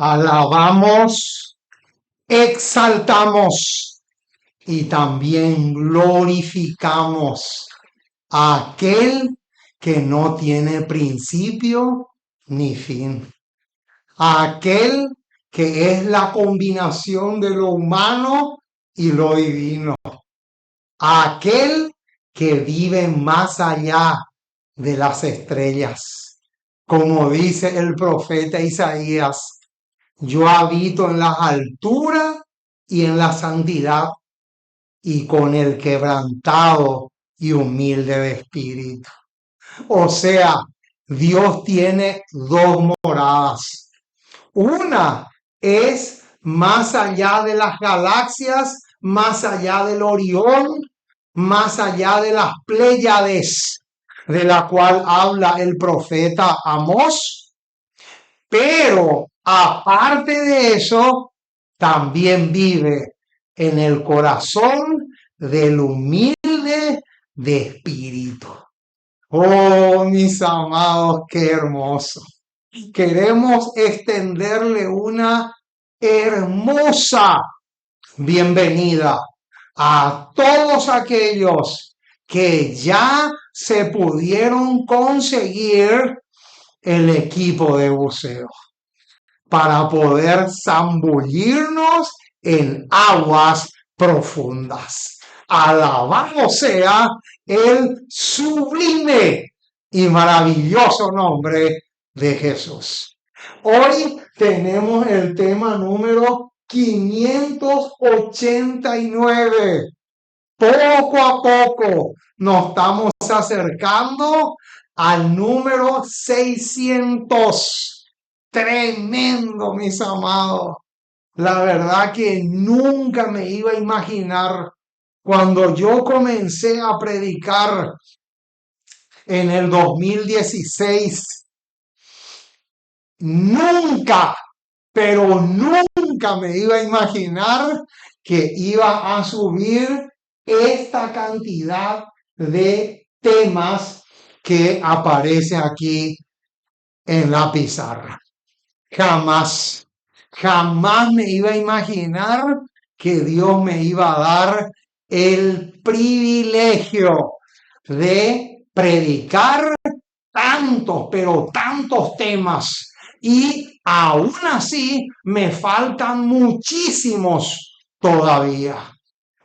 Alabamos, exaltamos y también glorificamos a aquel que no tiene principio ni fin, a aquel que es la combinación de lo humano y lo divino, a aquel que vive más allá de las estrellas. Como dice el profeta Isaías, yo habito en las alturas y en la santidad y con el quebrantado y humilde de espíritu. O sea, Dios tiene dos moradas. Una es más allá de las galaxias, más allá del Orión, más allá de las Pléyades, de la cual habla el profeta Amós. Pero aparte de eso, también vive en el corazón del humilde de espíritu. Oh, mis amados, qué hermoso. Queremos extenderle una hermosa bienvenida a todos aquellos que ya se pudieron conseguir el equipo de buceo para poder zambullirnos en aguas profundas. Alabado sea el sublime y maravilloso nombre de Jesús. Hoy tenemos el tema número 589. Poco a poco nos estamos acercando al número 600. Tremendo, mis amados. La verdad que nunca me iba a imaginar cuando yo comencé a predicar en el 2016. Nunca, pero nunca me iba a imaginar que iba a subir esta cantidad de temas que aparece aquí en la pizarra. Jamás me iba a imaginar que Dios me iba a dar el privilegio de predicar tantos, pero tantos temas. Y aún así me faltan muchísimos todavía.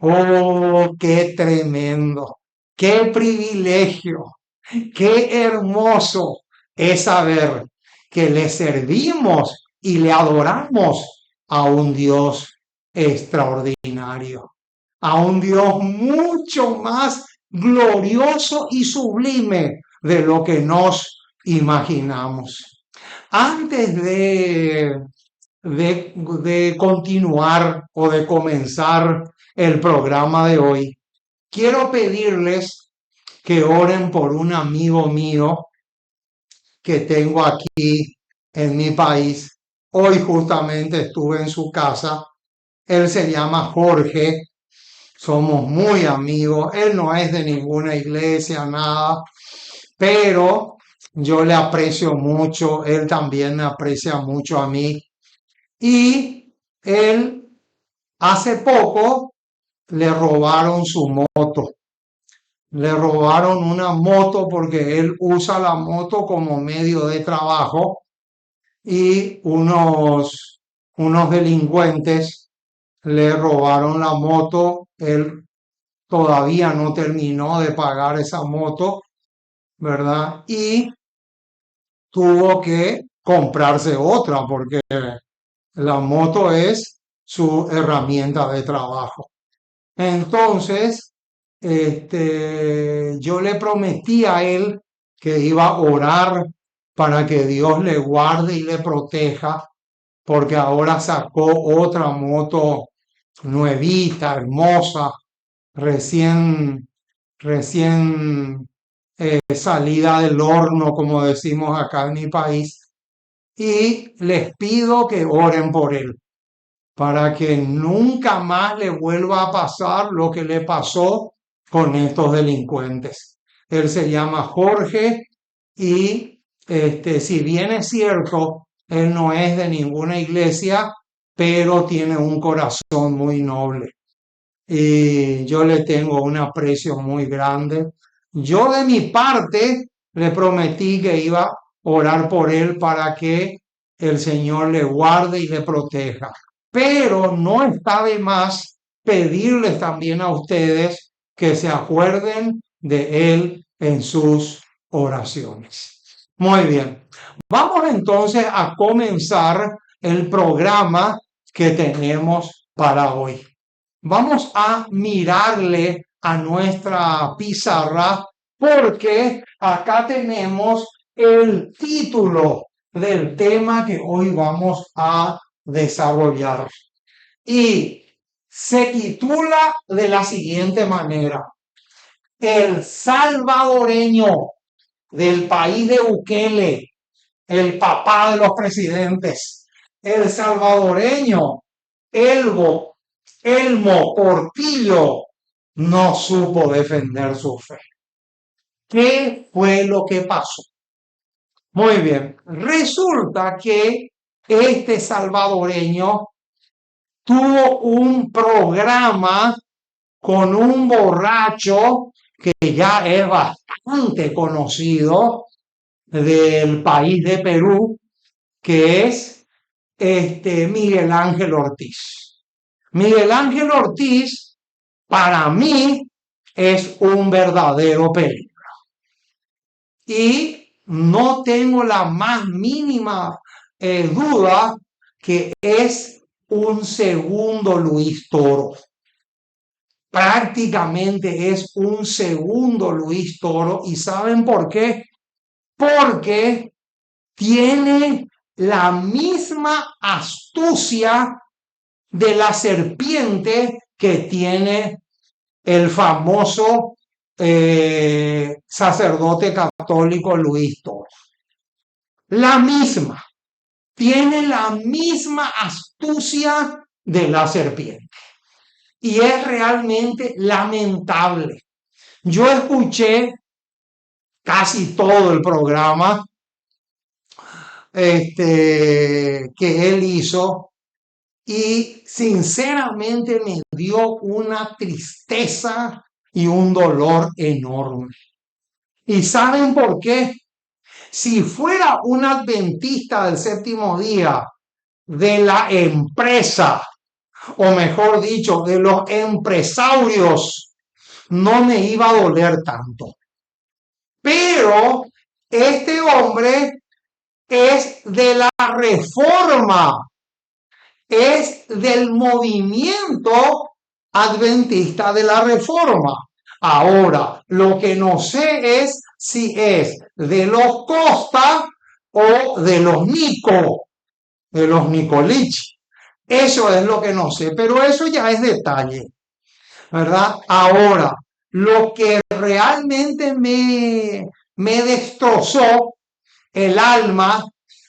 Oh, qué tremendo, qué privilegio, qué hermoso es saber que le servimos y le adoramos a un Dios extraordinario, a un Dios mucho más glorioso y sublime de lo que nos imaginamos. Antes de continuar o de comenzar el programa de hoy, quiero pedirles que oren por un amigo mío que tengo aquí en mi país. Hoy justamente estuve en su casa. Él se llama Jorge. Somos muy amigos. Él no es de ninguna iglesia, nada. Pero yo le aprecio mucho. Él también me aprecia mucho a mí. Y él hace poco le robaron su moto. Le robaron una moto porque él usa la moto como medio de trabajo y unos delincuentes le robaron la moto. Él todavía no terminó de pagar esa moto, ¿verdad? Y tuvo que comprarse otra porque la moto es su herramienta de trabajo. Entonces, yo le prometí a él que iba a orar para que Dios le guarde y le proteja, porque ahora sacó otra moto nuevita, hermosa, recién, recién salida del horno, como decimos acá en mi país. Y les pido que oren por él, para que nunca más le vuelva a pasar lo que le pasó con estos delincuentes. Él se llama Jorge y si bien es cierto, él no es de ninguna iglesia, pero tiene un corazón muy noble. Y yo le tengo un aprecio muy grande. Yo de mi parte le prometí que iba a orar por él para que el Señor le guarde y le proteja. Pero no está de más pedirles también a ustedes que se acuerden de él en sus oraciones. Muy bien, vamos entonces a comenzar el programa que tenemos para hoy. Vamos a mirarle a nuestra pizarra porque acá tenemos el título del tema que hoy vamos a desarrollar. Y se titula de la siguiente manera: El salvadoreño del país de Bukele, el papá de los presidentes, el salvadoreño Elmo Portillo, no supo defender su fe. ¿Qué fue lo que pasó? Muy bien, resulta que este salvadoreño tuvo un programa con un borracho que ya es bastante conocido del país de Perú, que es Miguel Ángel Ortiz. Miguel Ángel Ortiz, para mí, es un verdadero peligro. Y no tengo la más mínima duda que es un segundo Luis Toro. Prácticamente es un segundo Luis Toro. ¿Y saben por qué? Porque tiene la misma astucia de la serpiente que tiene el famoso sacerdote católico Luis Toro. La misma, tiene la misma astucia de la serpiente. Y es realmente lamentable. Yo escuché casi todo el programa que él hizo y sinceramente me dio una tristeza y un dolor enorme. ¿Y saben por qué? Si fuera un adventista del séptimo día de la empresa, o mejor dicho, de los empresarios, no me iba a doler tanto. Pero este hombre es de la reforma, es del movimiento adventista de la reforma. Ahora, lo que no sé es si es de los Costa o de los Nico, de los Nicolich. Eso es lo que no sé, pero eso ya es detalle, ¿verdad? Ahora, lo que realmente me destrozó el alma,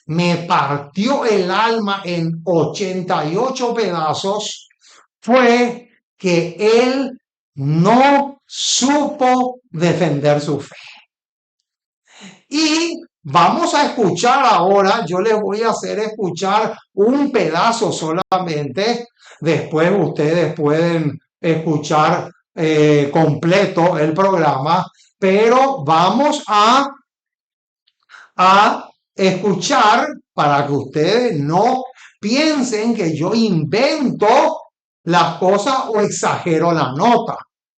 me partió el alma en 88 pedazos, fue que él no supo defender su fe. Y vamos a escuchar ahora, yo les voy a hacer escuchar un pedazo solamente, después ustedes pueden escuchar completo el programa, pero vamos a escuchar para que ustedes no piensen que yo invento las cosas o exagero la nota,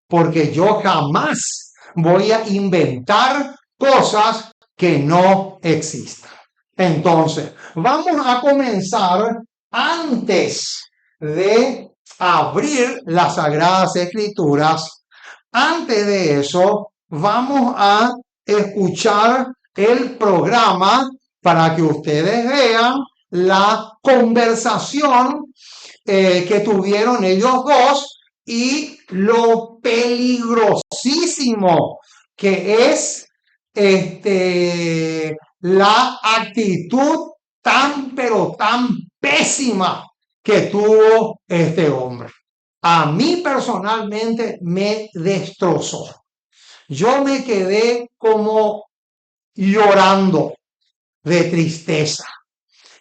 porque yo jamás voy a inventar cosas que no existan. Entonces, vamos a comenzar antes de abrir las Sagradas Escrituras. Antes de eso, vamos a escuchar el programa para que ustedes vean la conversación que tuvieron ellos dos y lo peligrosísimo que es la actitud tan pero tan pésima que tuvo este hombre. A mí personalmente me destrozó. Yo me quedé como llorando de tristeza.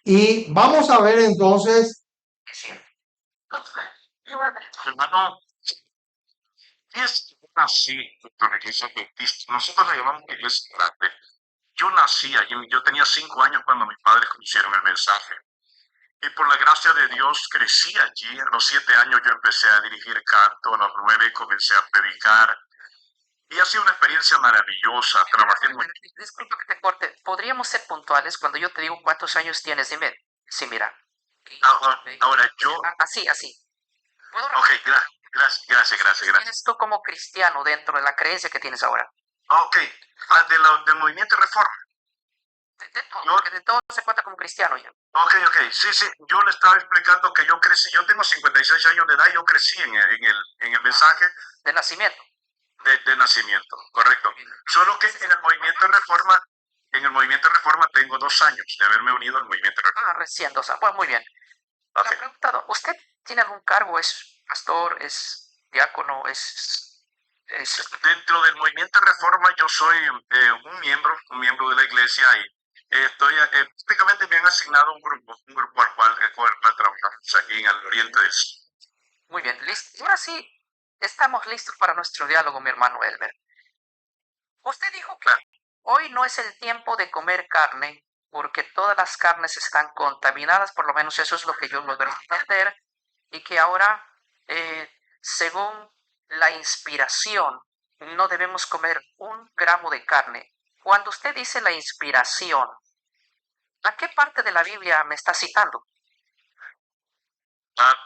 Y vamos a ver entonces, Hermano, yo nací en la iglesia adventista. Nosotros le llamamos iglesia grande. Yo nací allí, yo tenía 5 años cuando mis padres conocieron el mensaje. Y por la gracia de Dios crecí allí. A los 7 años yo empecé a dirigir canto, a los 9 comencé a predicar. Y ha sido una experiencia maravillosa. Trabajé muy... Disculpa que te corte. ¿Podríamos ser puntuales cuando yo te digo cuántos años tienes? Dime. Sí, mira. Ahora yo... Así, así. Ok, gracias. ¿Tienes tú como cristiano dentro de la creencia que tienes ahora? Ok, del movimiento de reforma. De todo se cuenta como cristiano ya. Ok, sí, yo le estaba explicando que yo crecí, yo tengo 56 años de edad, yo crecí en el mensaje De nacimiento. de nacimiento, correcto. Solo que en el movimiento de reforma tengo 2 años de haberme unido al movimiento de reforma. Recién 2 años. Pues muy bien. Okay. Le he preguntado, ¿usted tiene algún cargo? ¿Es pastor? ¿Es diácono? Dentro del movimiento de reforma yo soy un miembro de la iglesia y prácticamente me han asignado un grupo al cual trabajamos aquí en el oriente de eso. Muy bien, listo. Ahora sí, estamos listos para nuestro diálogo, mi hermano Elber. Usted dijo que hoy no es el tiempo de comer carne porque todas las carnes están contaminadas, por lo menos eso es lo que yo logré entender, y que ahora, según la inspiración, no debemos comer 1 gramo de carne. Cuando usted dice la inspiración, ¿a qué parte de la Biblia me está citando?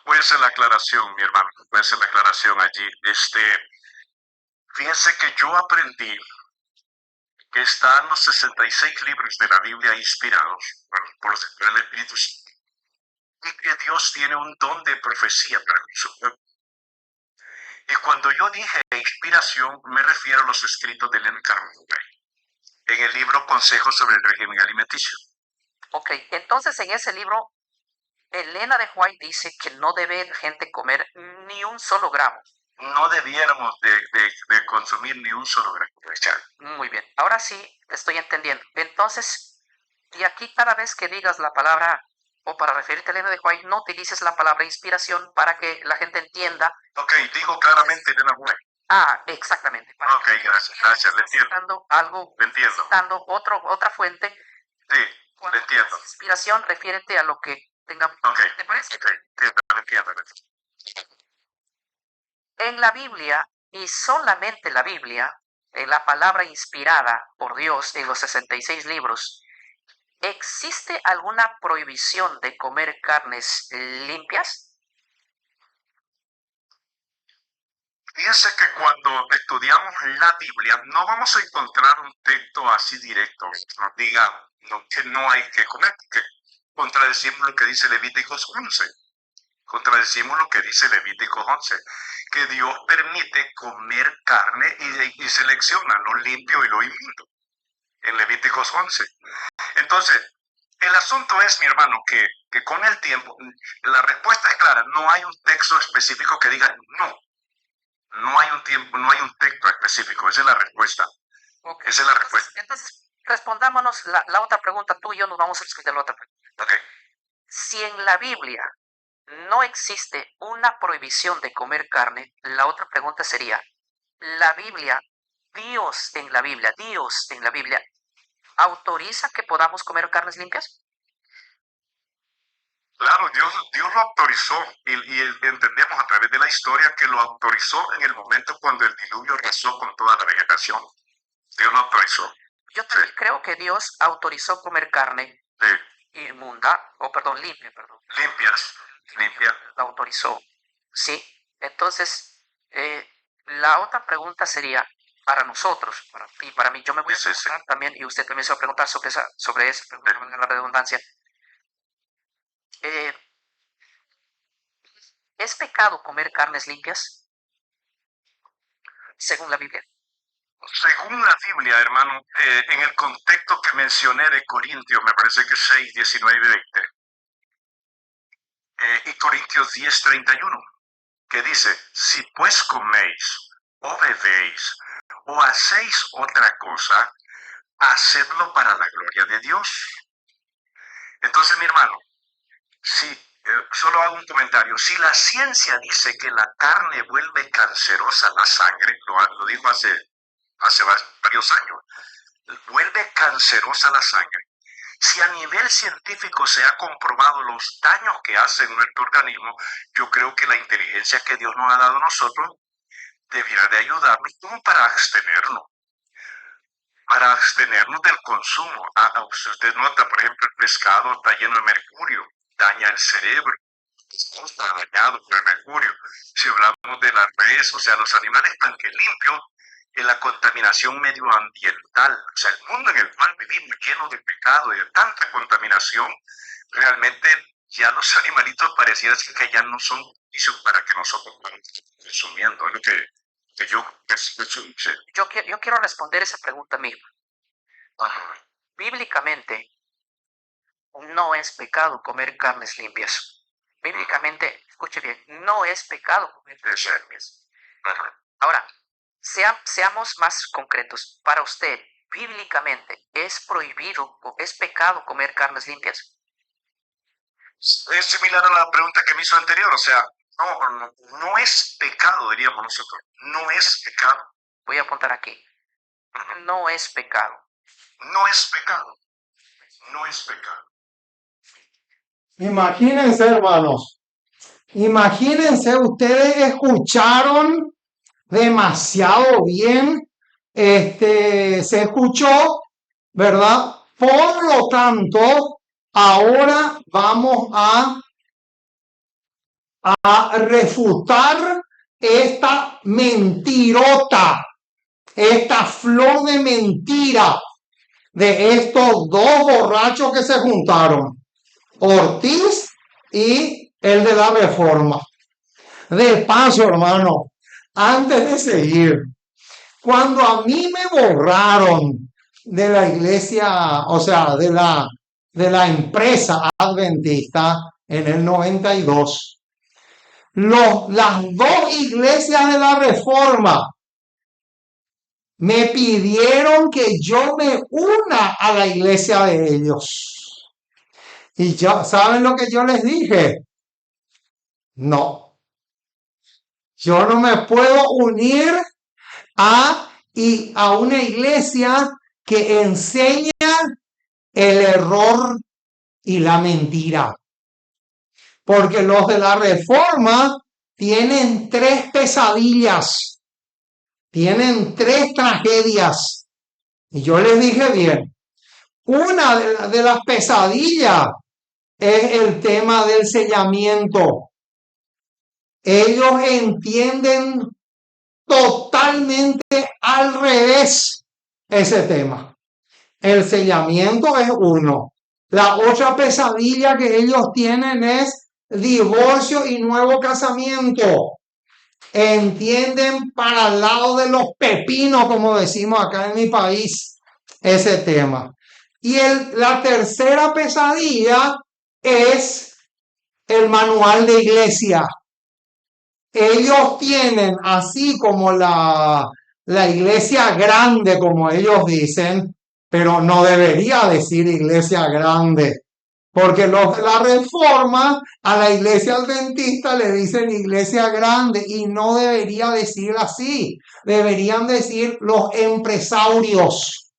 Puede ser la aclaración, mi hermano, puede ser la aclaración allí. Fíjense que yo aprendí que están los 66 libros de la Biblia inspirados por el Espíritu Santo y que Dios tiene un don de profecía para su pueblo. Y cuando yo dije inspiración, me refiero a los escritos de Elena White en el libro Consejos sobre el régimen alimenticio. Ok, entonces en ese libro, Elena de White dice que no debe la gente comer ni 1 solo gramo. No debiéramos de consumir ni 1 solo gramo. Muy bien, ahora sí estoy entendiendo. Entonces, de aquí cada vez que digas la palabra, o para referirte a Elena de White, no utilices la palabra inspiración para que la gente entienda. Ok, digo claramente Elena White. Exactamente. Ok, gracias, le entiendo. Citando algo, le entiendo. citando otra fuente. Sí, Cuando le entiendo. Inspiración, refiérete a lo que tenga. Ok, ¿Te parece? okay, le entiendo. En la Biblia, y solamente la Biblia, en la palabra inspirada por Dios en los 66 libros, ¿existe alguna prohibición de comer carnes limpias? Fíjense que cuando estudiamos la Biblia no vamos a encontrar un texto así directo que nos diga que no hay que comer, que contradecimos lo que dice Levíticos 11. Contradecimos lo que dice Levíticos 11, que Dios permite comer carne y selecciona lo limpio y lo inmundo en Levíticos 11. Entonces, el asunto es, mi hermano, que con el tiempo, la respuesta es clara, no hay un texto específico que diga no. No hay un texto específico, esa es la respuesta. Okay. Esa es la respuesta. Entonces, respondámonos la otra pregunta, tú y yo nos vamos a responder la otra pregunta. Okay. Si en la Biblia no existe una prohibición de comer carne, la otra pregunta sería, Dios en la Biblia, ¿autoriza que podamos comer carnes limpias? Claro, Dios lo autorizó y entendemos a través de la historia que lo autorizó en el momento cuando el diluvio arrasó con toda la vegetación. Dios lo autorizó. Yo también creo que Dios autorizó comer carne inmunda, limpia, Limpia. La autorizó. Sí. Entonces, la otra pregunta sería, para nosotros, y para mí, yo me voy a preguntar también, y usted también se va a preguntar sobre eso, la redundancia. ¿Es pecado comer carnes limpias? Según la Biblia. Según la Biblia, hermano, en el contexto que mencioné de Corintios, me parece que 6, 19 y 20, y Corintios 10, 31, que dice, si pues coméis o bebéis o hacéis otra cosa, hacedlo para la gloria de Dios. Entonces, mi hermano, solo hago un comentario. Si la ciencia dice que la carne vuelve cancerosa la sangre, lo dijo hace varios años, vuelve cancerosa la sangre. Si a nivel científico se ha comprobado los daños que hace en nuestro organismo, yo creo que la inteligencia que Dios nos ha dado a nosotros debiera de ayudarnos como para abstenernos del consumo. Usted nota, por ejemplo, el pescado está lleno de mercurio, daña el cerebro, está dañado por el mercurio. Si hablamos de las redes, o sea, los animales están que limpios, en la contaminación medioambiental, o sea, el mundo en el cual vivimos lleno de pecado y de tanta contaminación, realmente ya los animalitos pareciera ser que ya no son propicios para que nosotros vamos consumiendo. Es lo que Yo quiero responder esa pregunta misma. Bíblicamente, no es pecado comer carnes limpias. Bíblicamente, escuche bien, no es pecado comer carnes limpias. Ahora, seamos más concretos. Para usted, bíblicamente, ¿es prohibido o es pecado comer carnes limpias? Es similar a la pregunta que me hizo anterior, o sea, no es pecado, diríamos nosotros, no es pecado. Voy a apuntar aquí. No es pecado. No es pecado. No es pecado. Imagínense, hermanos, imagínense, ustedes escucharon demasiado bien, se escuchó, ¿verdad? Por lo tanto, ahora vamos a refutar esta mentirota, esta flor de mentira de estos dos borrachos que se juntaron, Ortiz y el de la Reforma. De paso, hermano, antes de seguir, cuando a mí me borraron de la iglesia, o sea, de la empresa adventista en el 92, las dos iglesias de la Reforma me pidieron que yo me una a la iglesia de ellos. Y ya saben lo que yo les dije. No, yo no me puedo unir a una iglesia que enseña el error y la mentira. Porque los de la Reforma tienen 3 pesadillas, tienen 3 tragedias. Y yo les dije bien, una de las pesadillas es el tema del sellamiento. Ellos entienden totalmente al revés ese tema. El sellamiento es uno. La otra pesadilla que ellos tienen es divorcio y nuevo casamiento. Entienden para el lado de los pepinos, como decimos acá en mi país, ese tema. Y la tercera pesadilla es el manual de iglesia. Ellos tienen, así como la iglesia grande, como ellos dicen, pero no debería decir iglesia grande, porque los de la Reforma a la iglesia adventista le dicen iglesia grande y no debería decir así, deberían decir los empresarios,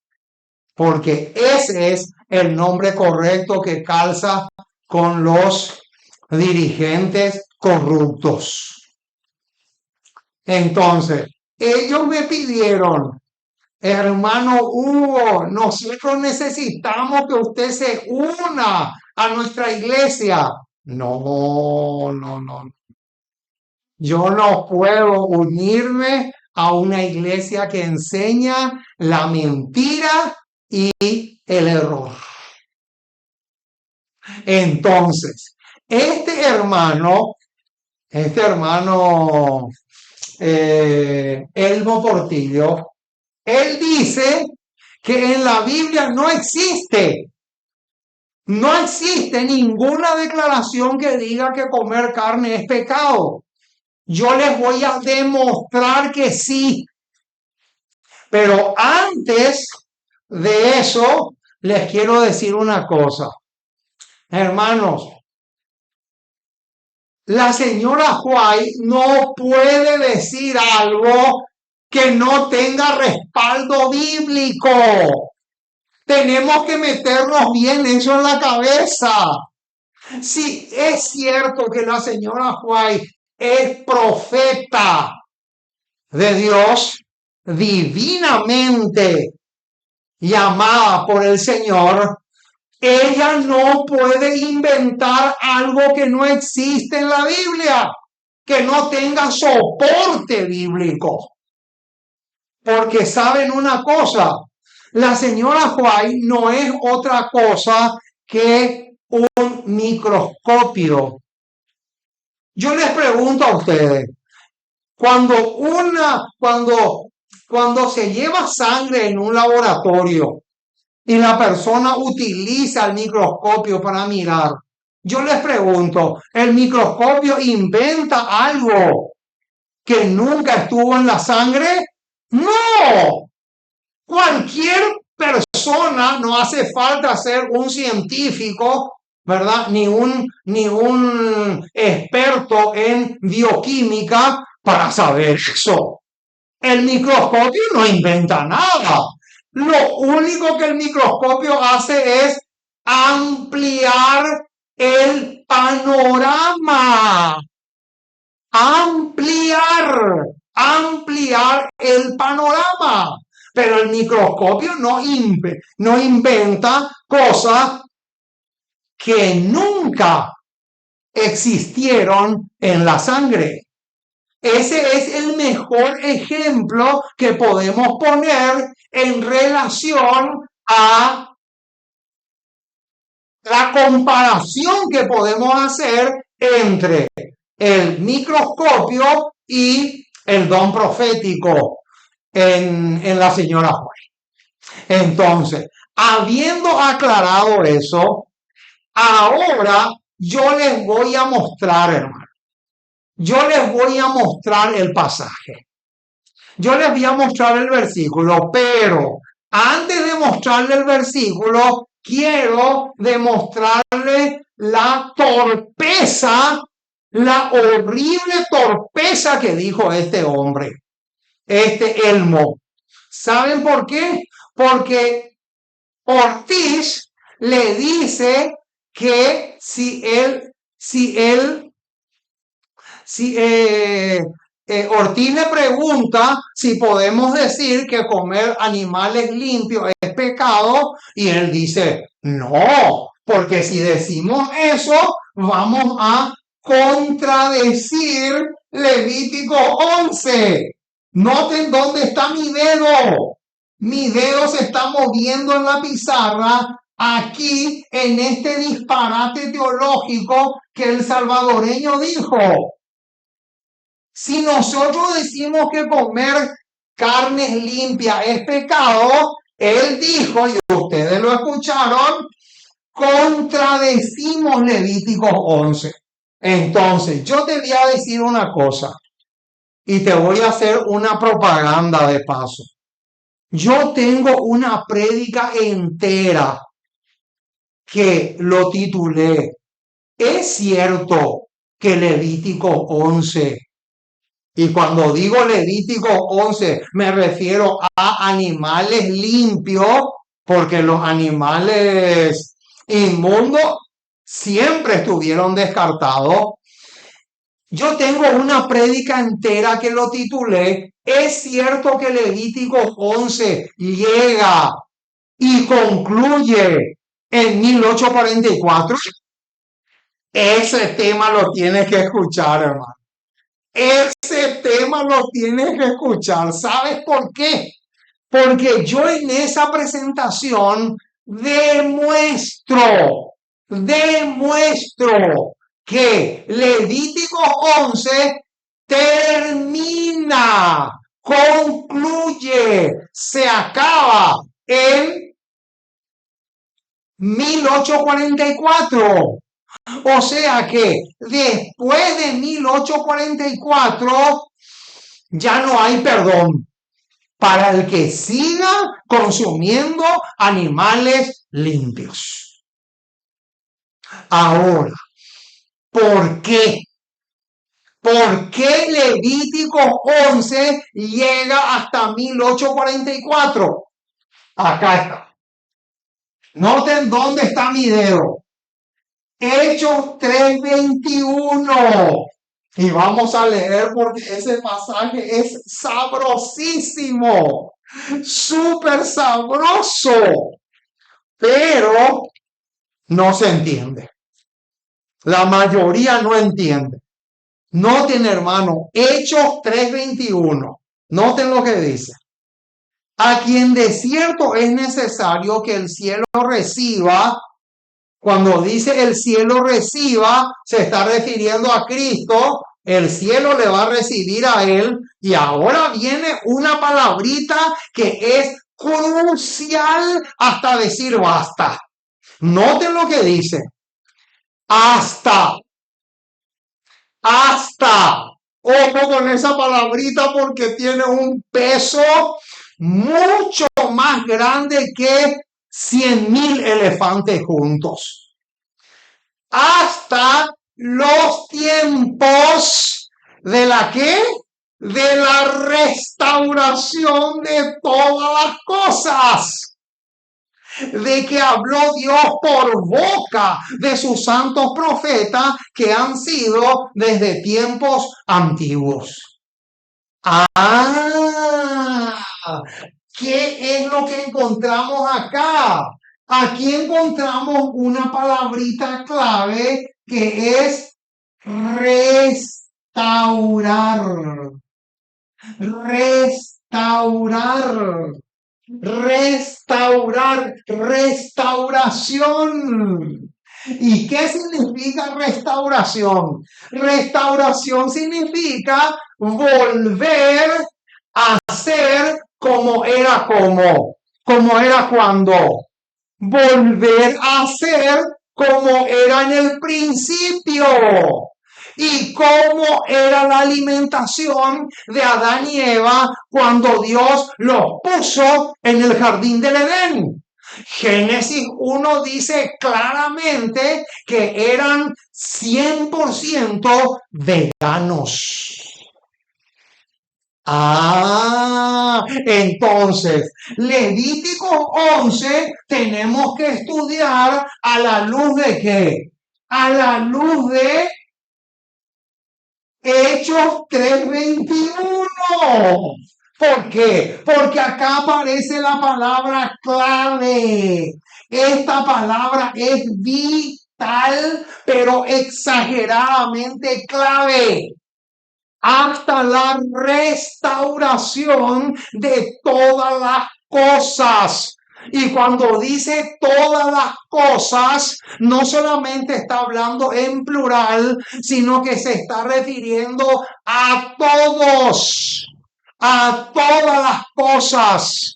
porque ese es el nombre correcto que calza con los dirigentes corruptos. Entonces, ellos me pidieron, hermano Hugo, nosotros necesitamos que usted se una a nuestra iglesia. No. Yo no puedo unirme a una iglesia que enseña la mentira y el error. Entonces, este hermano, Elmo Portillo, él dice que en la Biblia no existe ninguna declaración que diga que comer carne es pecado. Yo les voy a demostrar que sí. Pero antes de eso, les quiero decir una cosa. Hermanos, la señora White no puede decir algo que no tenga respaldo bíblico. Tenemos que meternos bien eso en la cabeza. Sí, es cierto que la señora White es profeta de Dios, divinamente llamada por el Señor. Ella no puede inventar algo que no existe en la Biblia, que no tenga soporte bíblico. Porque saben una cosa, la señora White no es otra cosa que un microscopio. Yo les pregunto a ustedes, cuando se lleva sangre en un laboratorio y la persona utiliza el microscopio para mirar, yo les pregunto, ¿el microscopio inventa algo que nunca estuvo en la sangre? No. Cualquier persona, no hace falta ser un científico, ¿verdad? Ni un experto en bioquímica para saber eso. El microscopio no inventa nada. Lo único que el microscopio hace es ampliar el panorama. Ampliar el panorama. Pero el microscopio no inventa cosas que nunca existieron en la sangre. Ese es el mejor ejemplo que podemos poner en relación a la comparación que podemos hacer entre el microscopio y el don profético en la señora White. Entonces, habiendo aclarado eso, ahora yo les voy a mostrar, hermano. Yo les voy a mostrar el pasaje. Yo les voy a mostrar el versículo, pero antes de mostrarle el versículo, quiero demostrarle la torpeza, la horrible torpeza que dijo este hombre, este Elmo. ¿Saben por qué? Porque Ortiz le dice que Ortiz le pregunta si podemos decir que comer animales limpios es pecado y él dice, no, porque si decimos eso, vamos a contradecir Levítico 11. Noten dónde está mi dedo. Mi dedo se está moviendo en la pizarra aquí en este disparate teológico que el salvadoreño dijo. Si nosotros decimos que comer carnes limpias es pecado, él dijo, y ustedes lo escucharon, contradecimos Levítico 11. Entonces, yo te voy a decir una cosa y te voy a hacer una propaganda de paso. Yo tengo una prédica entera que lo titulé, ¿es cierto que Levítico 11? Y cuando digo Levítico 11, me refiero a animales limpios, porque los animales inmundos siempre estuvieron descartados. Yo tengo una prédica entera que lo titulé, ¿es cierto que Levítico 11 llega y concluye en 1844? Ese tema lo tienes que escuchar, hermano. Ese tema lo tienes que escuchar. ¿Sabes por qué? Porque yo en esa presentación demuestro que Levítico 11 termina, concluye, se acaba en 1844. O sea que después de 1844 ya no hay perdón para el que siga consumiendo animales limpios. Ahora, ¿por qué ¿Por qué Levítico 11 llega hasta 1844? Acá está. Noten dónde está mi dedo. Hechos 3:21. Y vamos a leer porque ese pasaje es sabrosísimo. Súper sabroso. Pero no se entiende. La mayoría no entiende. Noten, hermano, Hechos 3:21. Noten lo que dice. A quien de cierto es necesario que el cielo reciba. Cuando dice el cielo reciba, se está refiriendo a Cristo. El cielo le va a recibir a él. Y ahora viene una palabrita que es crucial hasta decir basta. Noten lo que dice. Hasta. Ojo con esa palabrita porque tiene un peso mucho más grande que 100,000 elefantes juntos. Hasta los tiempos de la ¿qué? De la restauración de todas las cosas. De que habló Dios por boca de sus santos profetas que han sido desde tiempos antiguos. ¿Qué es lo que encontramos acá? Aquí encontramos una palabrita clave que es restaurar. Restauración. ¿Y qué significa restauración? Restauración significa volver a ser como era cuando. Volver a ser como era en el principio. Y cómo era la alimentación de Adán y Eva cuando Dios los puso en el jardín del Edén. Génesis 1 dice claramente que eran 100% veganos. Entonces, Levítico 11 tenemos que estudiar a la luz de ¿qué? A la luz de Hechos 3:21. ¿Por qué? Porque acá aparece la palabra clave. Esta palabra es vital, pero exageradamente clave. Hasta la restauración de todas las cosas. Y cuando dice todas las cosas, no solamente está hablando en plural, sino que se está refiriendo a todos, a todas las cosas.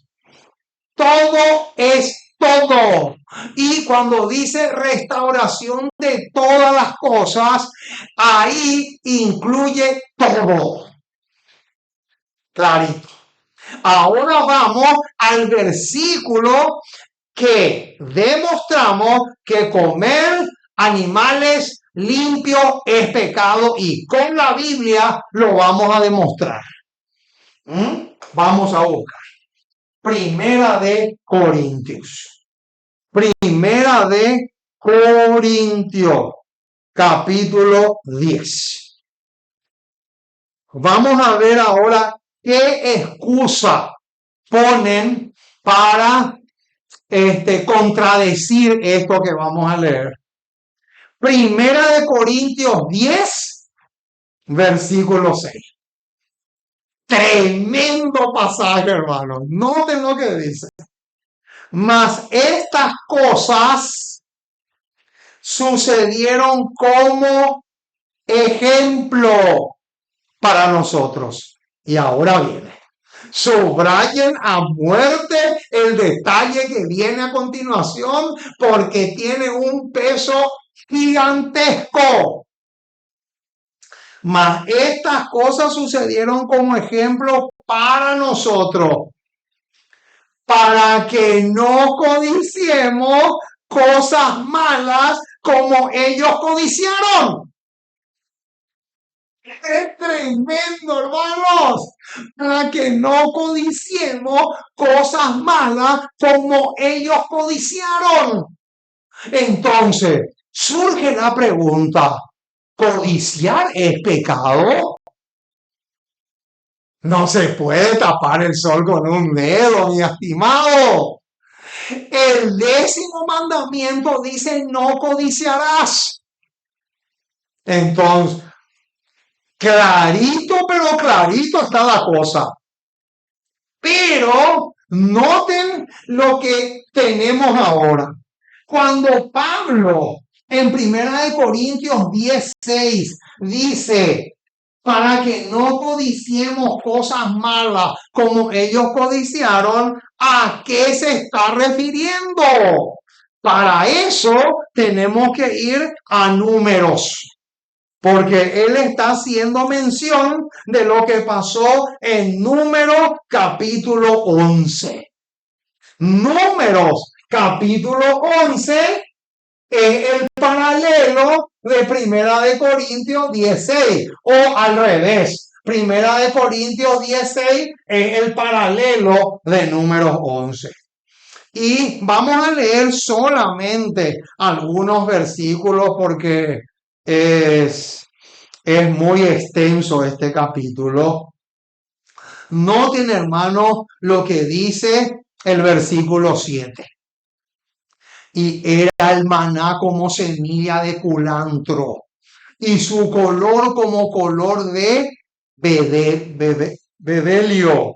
Todo es todo. Y cuando dice restauración de todas las cosas, ahí incluye todo. Clarito. Ahora vamos al versículo que demostramos que comer animales limpios es pecado y con la Biblia lo vamos a demostrar. Vamos a buscar. Primera de Corintios. Primera de Corintios, capítulo 10. Vamos a ver ahora qué excusa ponen para contradecir esto que vamos a leer. Primera de Corintios 10, versículo 6. Tremendo pasaje, hermano. Noten lo que dice. Mas estas cosas sucedieron como ejemplo para nosotros. Y ahora viene. Subrayen a muerte el detalle que viene a continuación porque tiene un peso gigantesco. Mas estas cosas sucedieron como ejemplo para nosotros, para que no codiciemos cosas malas como ellos codiciaron. Es tremendo, hermanos, para que no codiciemos cosas malas como ellos codiciaron. Entonces, surge la pregunta, ¿codiciar es pecado? No se puede tapar el sol con un dedo, mi estimado. El 10º mandamiento dice, no codiciarás. Entonces, clarito, pero clarito está la cosa. Pero noten lo que tenemos ahora. Cuando Pablo en 1 Corintios 10:6 dice, para que no codiciemos cosas malas como ellos codiciaron, ¿a qué se está refiriendo? Para eso tenemos que ir a Números, porque él está haciendo mención de lo que pasó en Números capítulo 11. Números capítulo 11 es el paralelo de 1 Corintios 16, o al revés. 1 Corintios 16 es el paralelo de Números 11. Y vamos a leer solamente algunos versículos porque es muy extenso este capítulo. Noten, hermanos, lo que dice el versículo 7. Y era el maná como semilla de culantro, y su color como color de bedelio.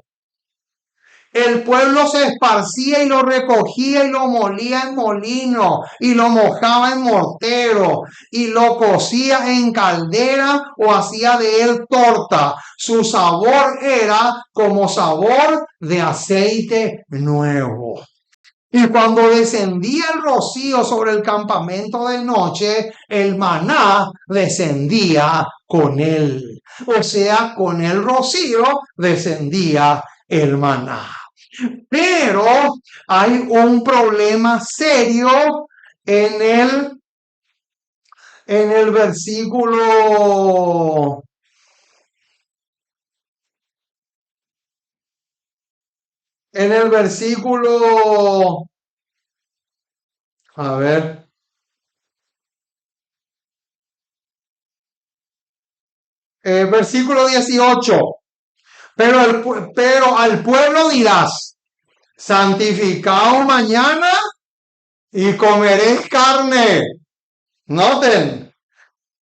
El pueblo se esparcía y lo recogía y lo molía en molino y lo mojaba en mortero y lo cocía en caldera o hacía de él torta. Su sabor era como sabor de aceite nuevo. Y cuando descendía el rocío sobre el campamento de noche, el maná descendía con él. O sea, con el rocío descendía el maná. Pero hay un problema serio en el versículo. En el versículo. A ver. Versículo 18. Pero al pueblo dirás, santificaos mañana y comeréis carne. Noten,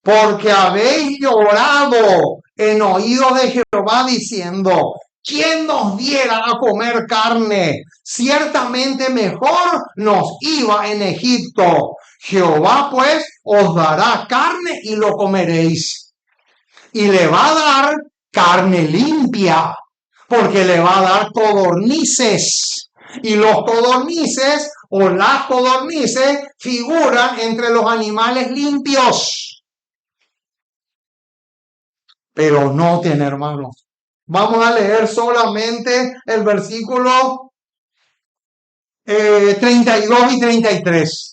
porque habéis llorado en oído de Jehová diciendo, ¿quién nos diera a comer carne? Ciertamente mejor nos iba en Egipto. Jehová pues os dará carne y lo comeréis. Y le va a dar carne limpia, porque le va a dar codornices. Y los codornices o las codornices figuran entre los animales limpios. Pero noten, hermanos, vamos a leer solamente el versículo 32 y 33.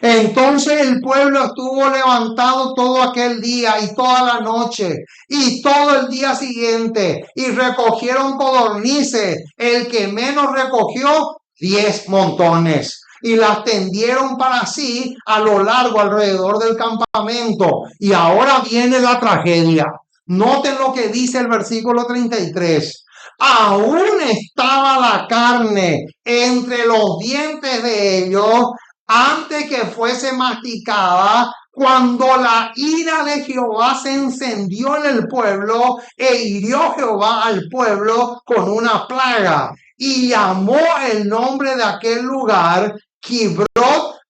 Entonces el pueblo estuvo levantado todo aquel día y toda la noche y todo el día siguiente y recogieron codornices. El que menos recogió, 10 montones. Y las tendieron para sí a lo largo alrededor del campamento. Y ahora viene la tragedia. Noten lo que dice el versículo 33. Aún estaba la carne entre los dientes de ellos antes que fuese masticada, cuando la ira de Jehová se encendió en el pueblo e hirió Jehová al pueblo con una plaga y llamó el nombre de aquel lugar Kibrot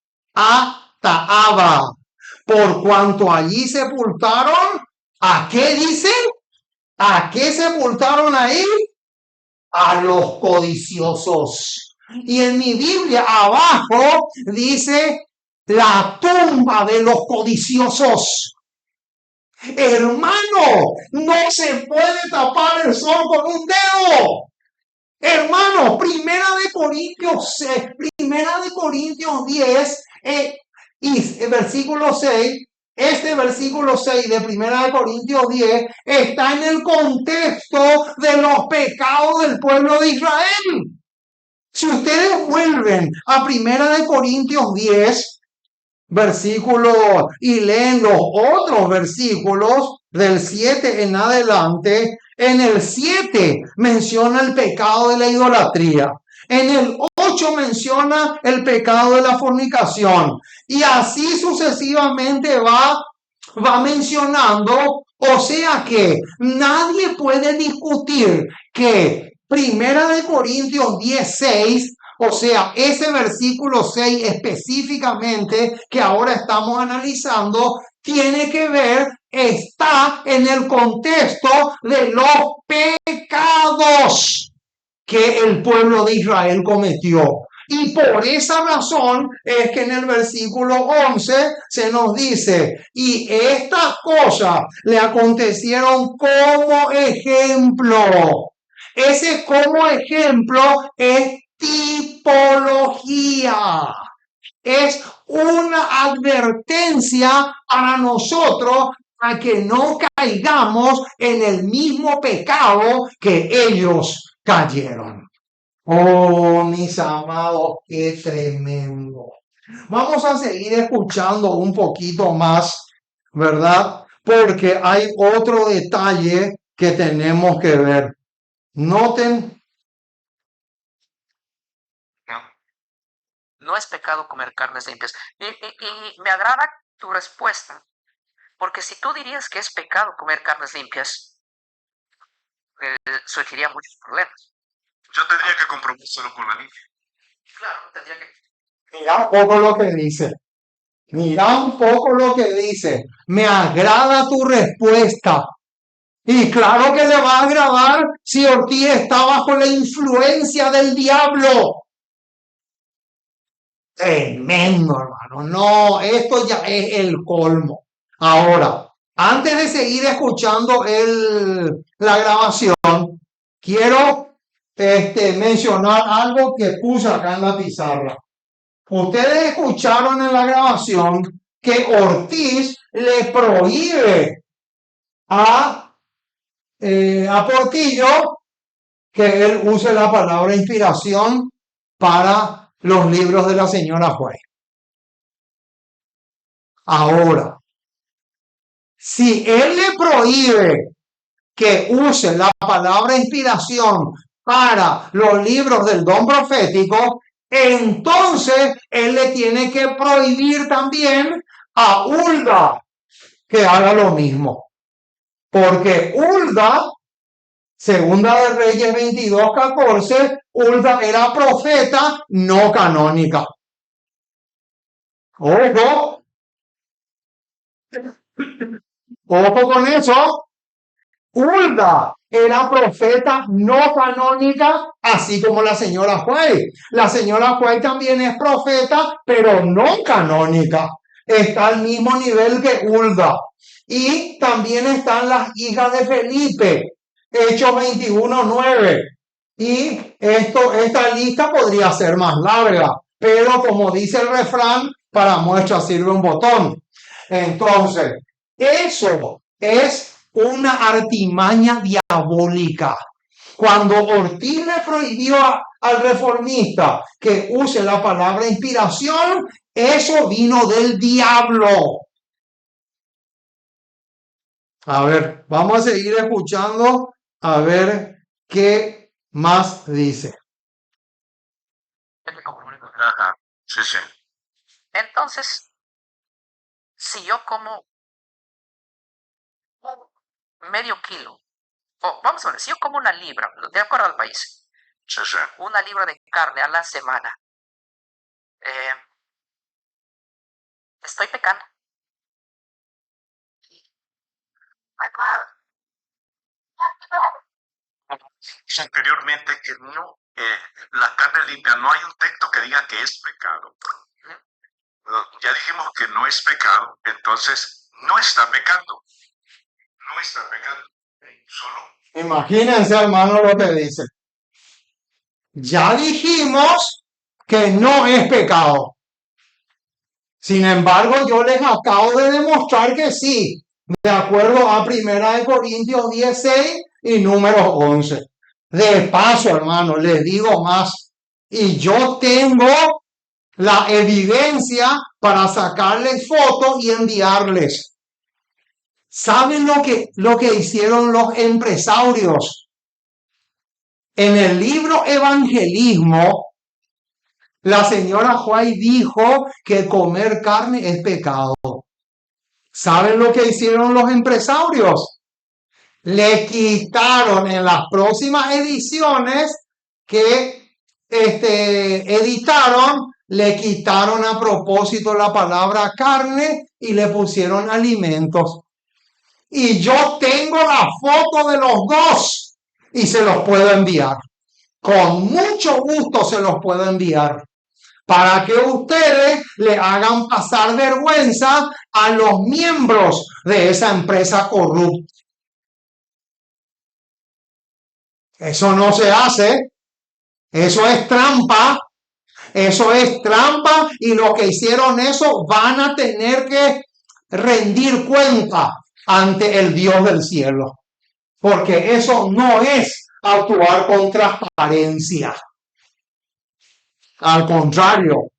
Taaba, por cuanto allí sepultaron, ¿a qué dice? ¿A qué sepultaron ahí? A los codiciosos. Y en mi Biblia abajo dice la tumba de los codiciosos. Hermano, no se puede tapar el sol con un dedo. Hermano, Primera de Corintios 10 y versículo 6 Este versículo 6 de 1 Corintios 10 está en el contexto de los pecados del pueblo de Israel. Si ustedes vuelven a 1 Corintios 10, versículos, y leen los otros versículos del 7 en adelante, en el 7 menciona el pecado de la idolatría. En el 8 menciona el pecado de la fornicación. Y así sucesivamente va mencionando. O sea que nadie puede discutir que 1 Corintios 10:6, o sea, ese versículo 6 específicamente que ahora estamos analizando, tiene que ver, está en el contexto de los pecados que el pueblo de Israel cometió. Y por esa razón es que en el versículo 11 se nos dice, y estas cosas le acontecieron como ejemplo. Ese como ejemplo es tipología. Es una advertencia para nosotros a que no caigamos en el mismo pecado que ellos cayeron. Oh, mis amados, qué tremendo. Vamos a seguir escuchando un poquito más, ¿verdad? Porque hay otro detalle que tenemos que ver. Noten. No es pecado comer carnes limpias. Y me agrada tu respuesta, porque si tú dirías que es pecado comer carnes limpias, surgiría muchos problemas. Yo tendría que compromérselo con la niña. Claro, tendría que... Mira un poco lo que dice. Mira un poco lo que dice. Me agrada tu respuesta. Y claro que le va a agradar si Ortiz está bajo la influencia del diablo. Tremendo, hermano. No, esto ya es el colmo. Ahora, antes de seguir escuchando la grabación, quiero mencionar algo que puse acá en la pizarra. Ustedes escucharon en la grabación que Ortiz le prohíbe a Portillo que él use la palabra inspiración para los libros de la señora Juez. Ahora, si él le prohíbe que use la palabra inspiración para los libros del don profético, entonces él le tiene que prohibir también a Hulda que haga lo mismo. Porque Hulda, Segunda de Reyes 22:14, Hulda era profeta no canónica. Ojo. Ojo con eso. Hulda era profeta no canónica, así como la señora Juárez. La señora Juárez también es profeta, pero no canónica. Está al mismo nivel que Hulda. Y también están las hijas de Felipe, Hechos 21:9. Y esta lista podría ser más larga, pero como dice el refrán, para muestra sirve un botón. Entonces, eso es una artimaña diabólica. Cuando Ortiz le prohibió al reformista que use la palabra inspiración, eso vino del diablo. A ver, vamos a seguir escuchando a ver qué más dice. Ajá, sí, sí. Entonces, si yo como medio kilo, o vamos a ver, si yo como una libra, de acuerdo al país, Sí, sí. una libra de carne a la semana, estoy pecando. Anteriormente que no, la carne limpia, no hay un texto que diga que es pecado. Ya dijimos que no es pecado, entonces no está pecando. No está pecando. Solo. Imagínense, hermano, lo que dice. Ya dijimos que no es pecado. Sin embargo, yo les acabo de demostrar que sí, de acuerdo a 1 Corintios 16 y números 11. De paso, hermano, les digo más. Y yo tengo la evidencia para sacarles fotos y enviarles. ¿Saben lo que hicieron los empresarios? En el libro Evangelismo, la señora White dijo que comer carne es pecado. ¿Saben lo que hicieron los empresarios? Le quitaron en las próximas ediciones que editaron, le quitaron a propósito la palabra carne y le pusieron alimentos. Y yo tengo la foto de los dos y se los puedo enviar. Con mucho gusto se los puedo enviar para que ustedes le hagan pasar vergüenza a los miembros de esa empresa corrupta. Eso no se hace, eso es trampa, y los que hicieron eso van a tener que rendir cuenta ante el Dios del cielo, porque eso no es actuar con transparencia. Al contrario,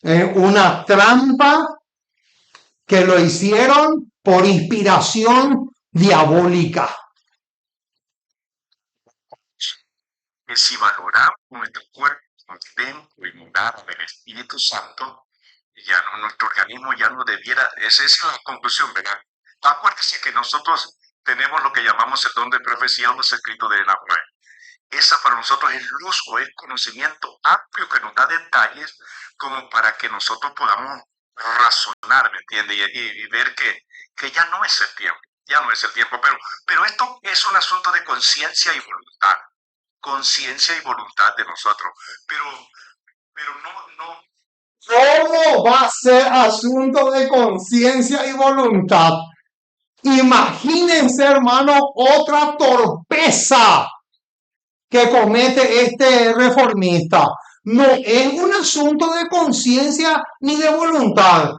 es una trampa que lo hicieron por inspiración diabólica. Que si valoramos nuestro cuerpo como templo y morada del Espíritu Santo, ya no, nuestro organismo ya no debiera, esa es la conclusión, ¿verdad? Acuérdense que nosotros tenemos lo que llamamos el don de profecía o los escritos de Nahuel. Esa para nosotros es luz o es conocimiento amplio que nos da detalles como para que nosotros podamos razonar, ¿me entiendes? Y ver que ya no es el tiempo, ya no es el tiempo, pero esto es un asunto de conciencia y voluntad de nosotros, pero no. ¿Cómo va a ser asunto de conciencia y voluntad? Imagínense, hermano, otra torpeza que comete este reformista. No es un asunto de conciencia ni de voluntad.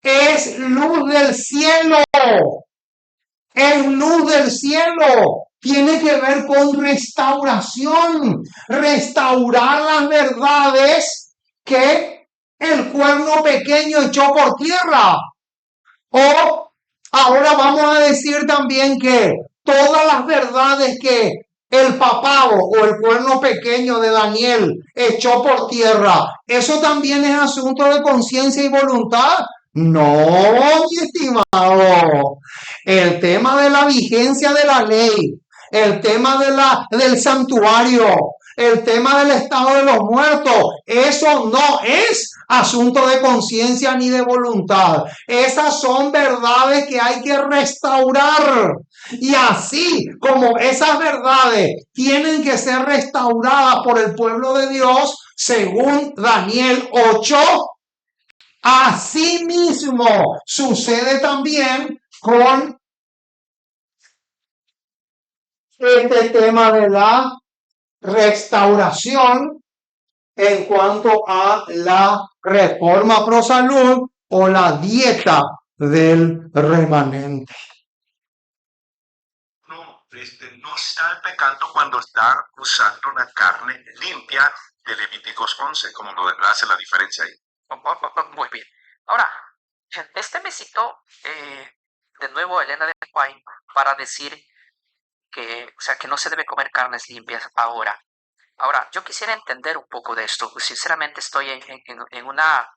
Es luz del cielo. Es luz del cielo. Tiene que ver con restauración. Restaurar las verdades que el cuerno pequeño echó por tierra. O ahora vamos a decir también que todas las verdades que el papado o el cuerno pequeño de Daniel echó por tierra, ¿eso también es asunto de conciencia y voluntad? No, mi estimado. El tema de la vigencia de la ley, el tema del santuario, el tema del estado de los muertos, eso no es asunto de conciencia ni de voluntad. Esas son verdades que hay que restaurar. Y así como esas verdades tienen que ser restauradas por el pueblo de Dios, según Daniel 8, así mismo sucede también con este tema de la restauración en cuanto a la reforma pro salud o la dieta del remanente. No está pecando cuando está usando la carne limpia de Levíticos 11, como lo hace la diferencia ahí. Muy bien. Ahora, me citó de nuevo a Elena de White para decir que, o sea, que no se debe comer carnes limpias ahora. Ahora, yo quisiera entender un poco de esto. Sinceramente estoy en una,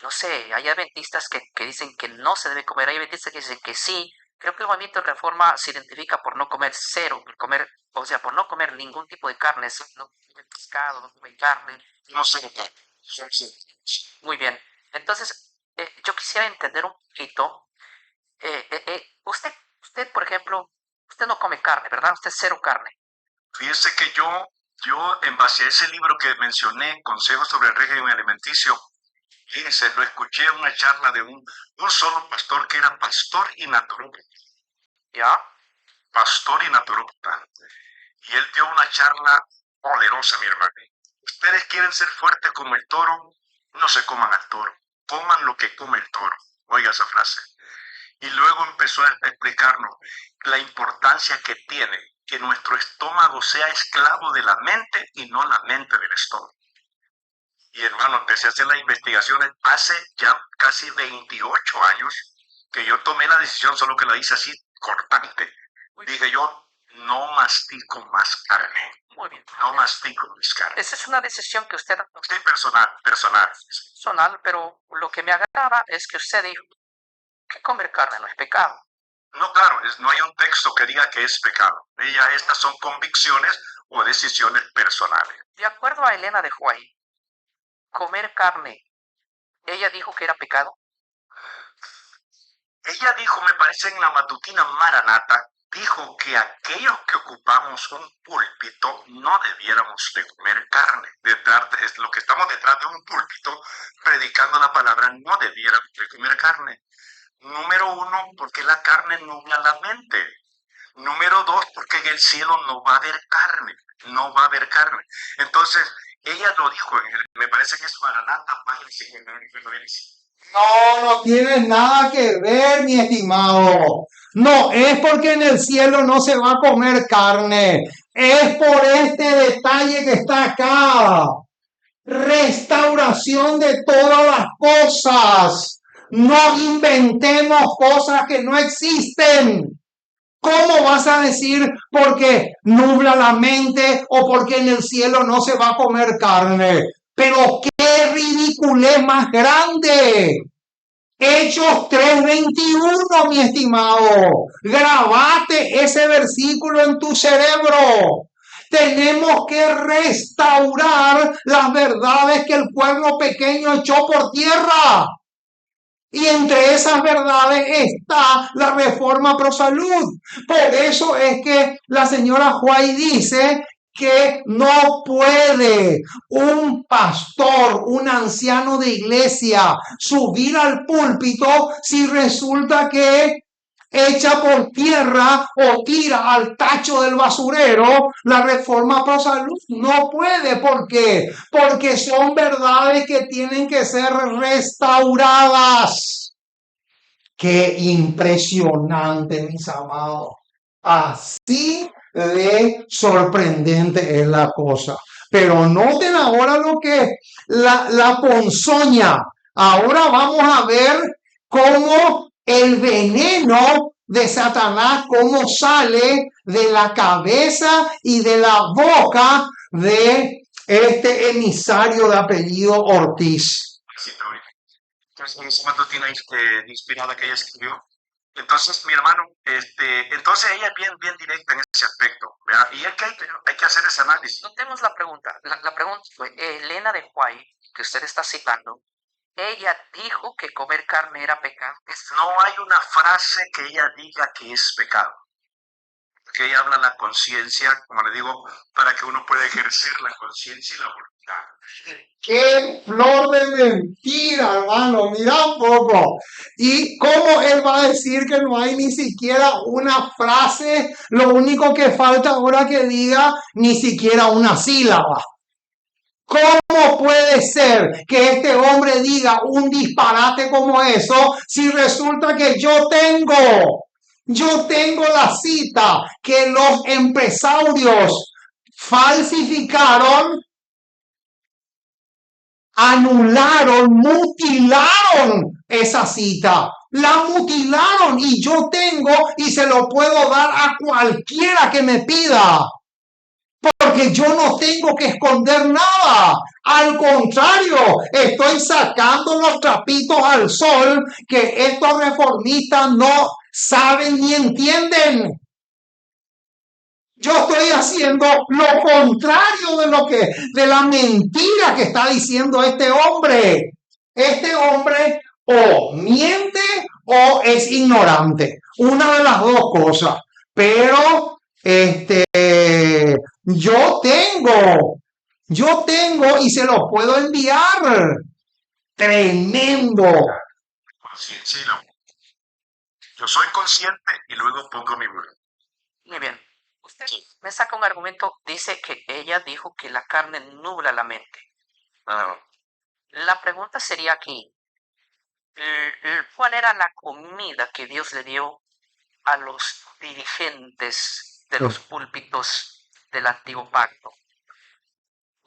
no sé, hay adventistas que dicen que no se debe comer, hay adventistas que dicen que sí. Creo que el movimiento de reforma se identifica por no comer cero, por no comer ningún tipo de carne, no comer pescado, no comer carne. No sé. Muy bien. Entonces, yo quisiera entender un poquito. Usted, por ejemplo, usted no come carne, ¿verdad? Usted es cero carne. Fíjese que yo en base a ese libro que mencioné, Consejos sobre el régimen alimenticio, fíjense, lo escuché en una charla de un solo pastor que era pastor y naturópata. ¿Ya? Pastor y naturópata. Y él dio una charla poderosa, mi hermano. Ustedes quieren ser fuertes como el toro, no se coman al toro. coman lo que come el toro. Oiga esa frase. Y luego empezó a explicarnos la importancia que tiene que nuestro estómago sea esclavo de la mente y no la mente del estómago. Y hermano, empecé a hacer las investigaciones hace ya casi 28 años que yo tomé la decisión, solo que la hice así cortante. Dije yo, no mastico más carne. Muy bien. No mastico más carne. Esa es una decisión que usted Sí, personal. personal, pero lo que me agrada es que usted dijo que comer carne no es pecado. No, claro, no hay un texto que diga que es pecado. Estas son convicciones o decisiones personales. De acuerdo a Elena de White, comer carne, ella dijo que era pecado. Ella dijo, me parece en la matutina Maranata, dijo que aquellos que ocupamos un púlpito no debiéramos de comer carne. Lo que estamos detrás de un púlpito predicando la palabra, no debiéramos de comer carne. Número 1, porque la carne nubla la mente. Número 2, porque en el cielo no va a haber carne. No va a haber carne. Entonces, ella lo dijo, me parece que es Maranata, página 59. No tiene nada que ver, mi estimado. No, es porque en el cielo no se va a comer carne. Es por este detalle que está acá. Restauración de todas las cosas. No inventemos cosas que no existen. ¿Cómo vas a decir porque nubla la mente o porque en el cielo no se va a comer carne? Pero qué ridiculez más grande. Hechos 3:21, mi estimado. Grabate ese versículo en tu cerebro. Tenemos que restaurar las verdades que el pueblo pequeño echó por tierra. Y entre esas verdades está la reforma pro salud. Por eso es que la señora White dice que no puede un pastor, un anciano de iglesia subir al púlpito si resulta que echa por tierra o tira al tacho del basurero la reforma pro salud. No puede. ¿Por qué? Porque son verdades que tienen que ser restauradas. Qué impresionante, mis amados. Así de sorprendente es la cosa. Pero noten ahora lo que la ponzoña. Ahora vamos a ver cómo el veneno de Satanás, cómo sale de la cabeza y de la boca de este emisario de apellido Ortiz. Entonces, en esa matutina inspirada que ella escribió. Entonces, mi hermano, entonces ella es bien directa en ese aspecto, ¿verdad? Y es que hay que hacer ese análisis. Notemos la pregunta. La pregunta fue, Elena de White, que usted está citando, ella dijo que comer carne era pecado. No hay una frase que ella diga que es pecado. Que ella habla la conciencia, como le digo, para que uno pueda ejercer la conciencia y la voluntad. ¡Qué flor de mentira, hermano! Mira un poco. ¿Y cómo él va a decir que no hay ni siquiera una frase? Lo único que falta ahora que diga ni siquiera una sílaba. ¿Cómo puede ser que este hombre diga un disparate como eso si resulta que yo tengo la cita que los empresarios falsificaron, anularon, mutilaron esa cita? La mutilaron y yo tengo y se lo puedo dar a cualquiera que me pida. Porque yo no tengo que esconder nada. Al contrario, estoy sacando los trapitos al sol que estos reformistas no saben ni entienden. Yo estoy haciendo lo contrario de la mentira que está diciendo este hombre. Este hombre o miente o es ignorante. Una de las dos cosas. Pero yo tengo y se lo puedo enviar. Tremendo. Sí, no. Yo soy consciente y luego pongo mi word. Muy bien. Usted me saca un argumento, dice que ella dijo que la carne nubla la mente. La pregunta sería aquí, ¿Cuál era la comida que Dios le dio a los dirigentes de los púlpitos del Antiguo Pacto?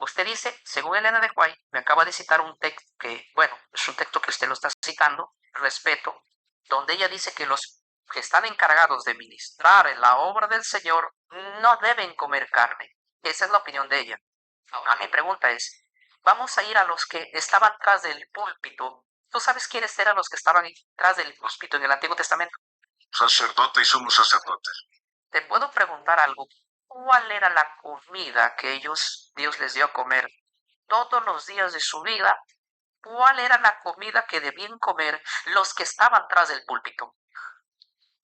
Usted dice, según Elena de White, me acaba de citar un texto que, bueno, es un texto que usted lo está citando, respeto, donde ella dice que los que están encargados de ministrar en la obra del Señor no deben comer carne. Esa es la opinión de ella. Ahora mi pregunta es, vamos a ir a los que estaban tras del púlpito. ¿Tú sabes quiénes eran los que estaban tras del púlpito en el Antiguo Testamento? Sacerdote y sumo sacerdote. Te puedo preguntar algo. ¿Cuál era la comida que Dios les dio a comer todos los días de su vida? ¿Cuál era la comida que debían comer los que estaban tras del púlpito?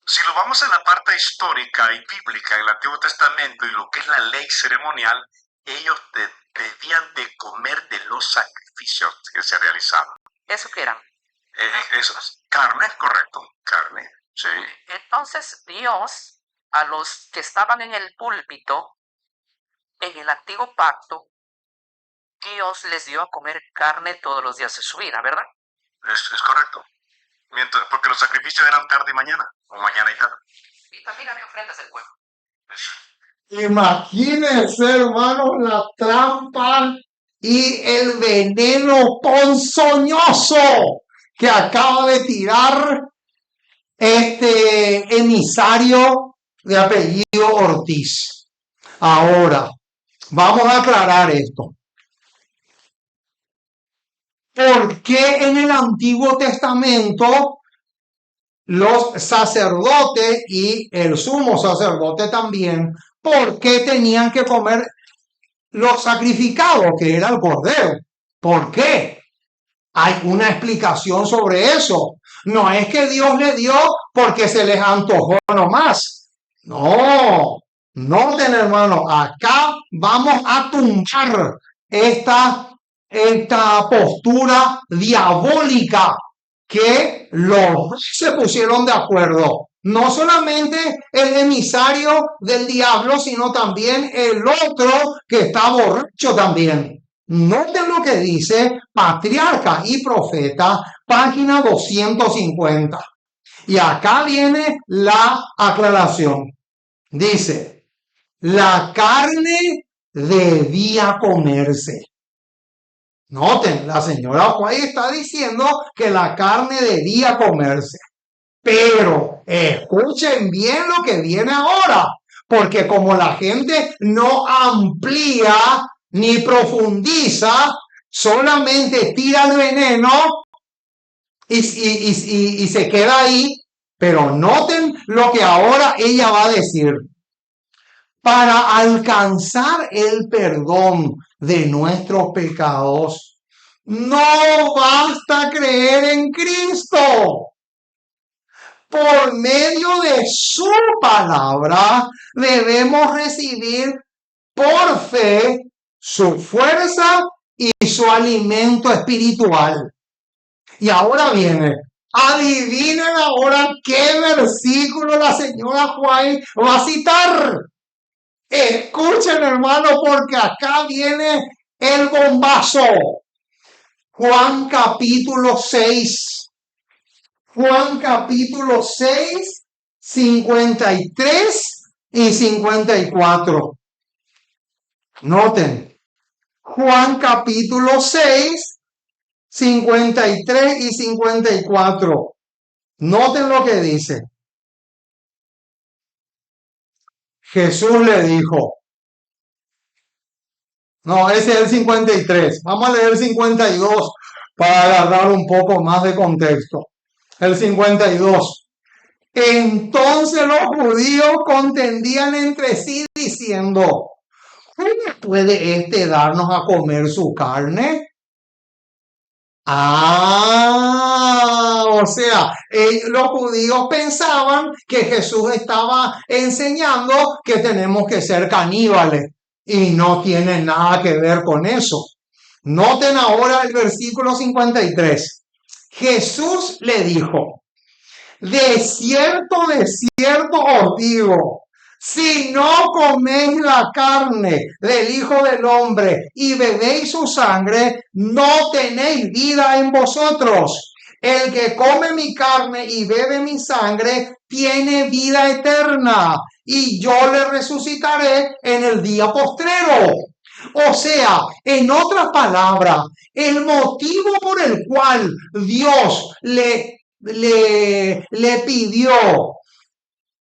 Si lo vamos en la parte histórica y bíblica en el Antiguo Testamento y lo que es la ley ceremonial, ellos debían de comer de los sacrificios que se realizaban. ¿Eso qué eran? Eso es carne, correcto, carne, sí. Entonces Dios, a los que estaban en el púlpito, en el Antiguo Pacto, Dios les dio a comer carne todos los días de su vida, ¿verdad? Es correcto. Porque los sacrificios eran tarde y mañana, o mañana y tarde. Y también había ofrendas del pueblo. Imagínense, hermanos, la trampa y el veneno ponzoñoso que acaba de tirar este emisario de apellido Ortiz. Ahora, vamos a aclarar esto. ¿Por qué en el Antiguo Testamento los sacerdotes y el sumo sacerdote también, por qué tenían que comer los sacrificados, que era el cordero? ¿Por qué? Hay una explicación sobre eso. No es que Dios le dio porque se les antojó nomás. No, hermano, acá vamos a tumbar esta postura diabólica que los se pusieron de acuerdo. No solamente el emisario del diablo, sino también el otro que está borracho también. Noten lo que dice Patriarca y Profeta, página 250. Y acá viene la aclaración. Dice, la carne debía comerse. Noten, la señora White está diciendo que la carne debía comerse. Pero escuchen bien lo que viene ahora, porque como la gente no amplía ni profundiza, solamente tira el veneno y se queda ahí. Pero noten lo que ahora ella va a decir. Para alcanzar el perdón de nuestros pecados, no basta creer en Cristo. Por medio de su palabra debemos recibir por fe su fuerza y su alimento espiritual. Y ahora viene, adivinen ahora qué versículo la señora White va a citar. Escuchen, hermano, porque acá viene el bombazo. Juan capítulo 6. Juan capítulo 6, 53 y 54. Noten, Juan capítulo 6, 53 y 54. Noten lo que dice. Jesús le dijo. No, ese es el 53. Vamos a leer el 52 para agarrar un poco más de contexto. El 52. Entonces los judíos contendían entre sí diciendo, ¿cómo puede este darnos a comer su carne? O sea, los judíos pensaban que Jesús estaba enseñando que tenemos que ser caníbales y no tiene nada que ver con eso. Noten ahora el versículo 53. Jesús le dijo, de cierto os digo, si no coméis la carne del Hijo del Hombre y bebéis su sangre, no tenéis vida en vosotros. el que come mi carne y bebe mi sangre tiene vida eterna y yo le resucitaré en el día postrero. O sea, en otras palabras, el motivo por el cual Dios le pidió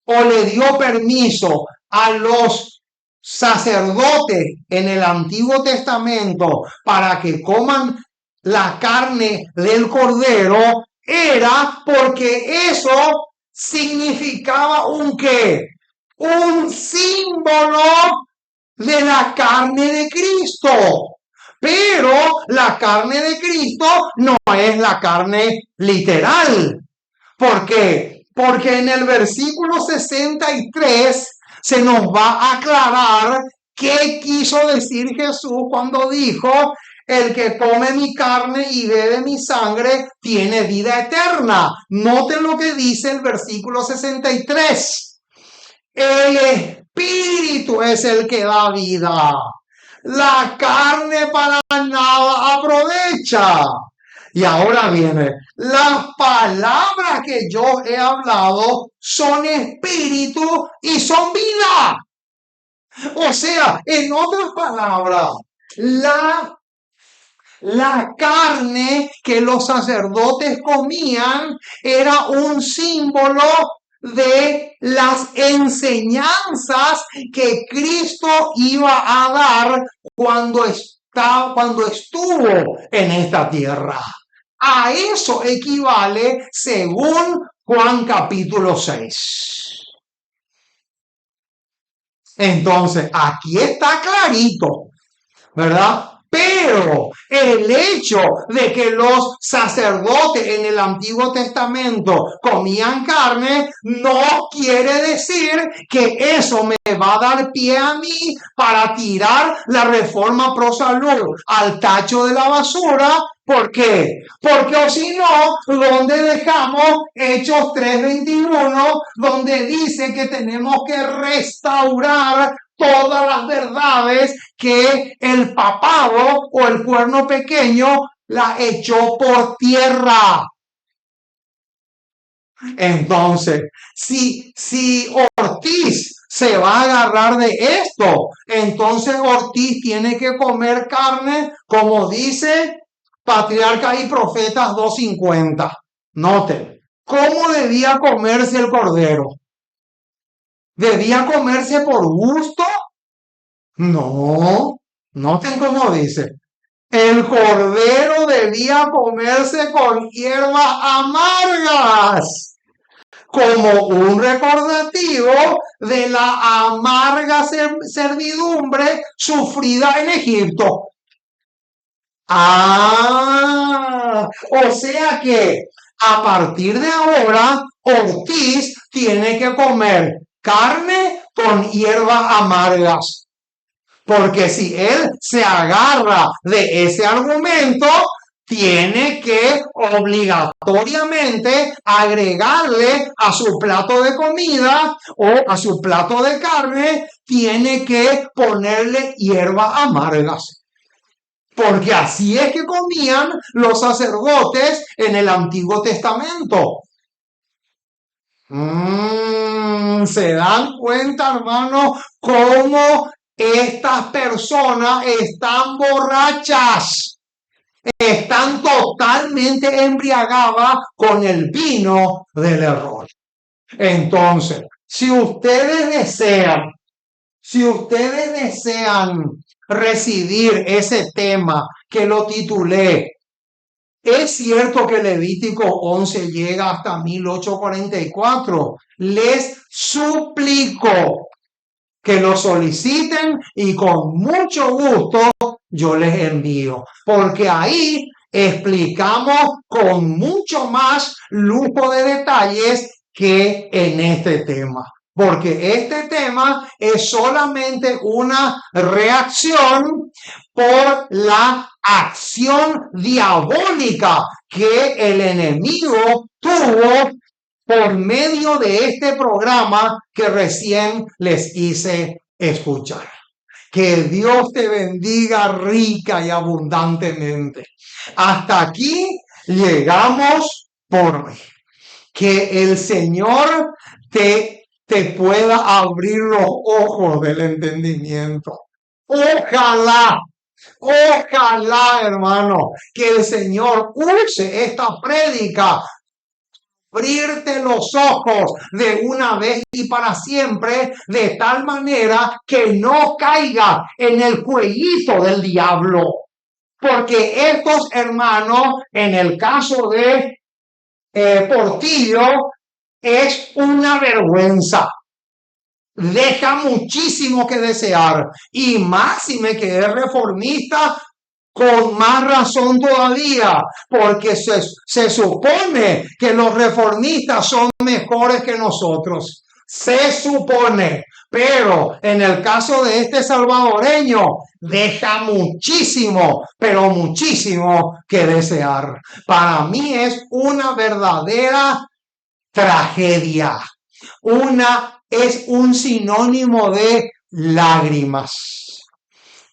o le dio permiso a los sacerdotes en el Antiguo Testamento para que coman la carne del cordero era porque eso significaba un qué, un símbolo de la carne de Cristo. Pero la carne de Cristo no es la carne literal. ¿Por qué? Porque en el versículo 63 se nos va a aclarar qué quiso decir Jesús cuando dijo: el que come mi carne y bebe mi sangre tiene vida eterna. Noten lo que dice el versículo 63. El Espíritu es el que da vida. La carne para nada aprovecha. Y ahora viene, las palabras que yo he hablado son espíritu y son vida. O sea, en otras palabras, la carne que los sacerdotes comían era un símbolo de las enseñanzas que Cristo iba a dar cuando estuvo en esta tierra. A eso equivale según Juan capítulo 6. Entonces, aquí está clarito, ¿verdad? Pero el hecho de que los sacerdotes en el Antiguo Testamento comían carne no quiere decir que eso me va a dar pie a mí para tirar la reforma pro salud al tacho de la basura. ¿Por qué? Porque o si no, ¿dónde dejamos Hechos 3:21, donde dice que tenemos que restaurar todas las verdades que el papado o el cuerno pequeño la echó por tierra? Entonces, si Ortiz se va a agarrar de esto, entonces Ortiz tiene que comer carne, como dice Patriarcas y Profetas 2:50. Noten, ¿cómo debía comerse el cordero? ¿Debía comerse por gusto? No, noten cómo dice. El cordero debía comerse con hierbas amargas, como un recordativo de la amarga servidumbre sufrida en Egipto. O sea que a partir de ahora, Ortiz tiene que comer carne con hierbas amargas. Porque si él se agarra de ese argumento, tiene que obligatoriamente agregarle a su plato de comida o a su plato de carne, tiene que ponerle hierbas amargas. Porque así es que comían los sacerdotes en el Antiguo Testamento. ¿Se dan cuenta, hermano, cómo estas personas están borrachas? Están totalmente embriagadas con el vino del error. Entonces, si ustedes desean recibir ese tema que lo titulé, es cierto que Levítico 11 llega hasta 1844. Les suplico que lo soliciten y con mucho gusto yo les envío, porque ahí explicamos con mucho más lujo de detalles que en este tema. Porque este tema es solamente una reacción por la acción diabólica que el enemigo tuvo por medio de este programa que recién les hice escuchar. Que Dios te bendiga rica y abundantemente. Hasta aquí llegamos por mí. Que el Señor te pueda abrir los ojos del entendimiento. Ojalá, hermano, que el Señor use esta prédica, abrirte los ojos de una vez y para siempre, de tal manera que no caiga en el cuellito del diablo. Porque estos hermanos, en el caso de Portillo, es una vergüenza. Deja muchísimo que desear. Y máxime que es reformista, con más razón todavía, porque se supone que los reformistas son mejores que nosotros. Se supone, pero en el caso de este salvadoreño, deja muchísimo, pero muchísimo que desear. Para mí es una verdadera tragedia. Es un sinónimo de lágrimas.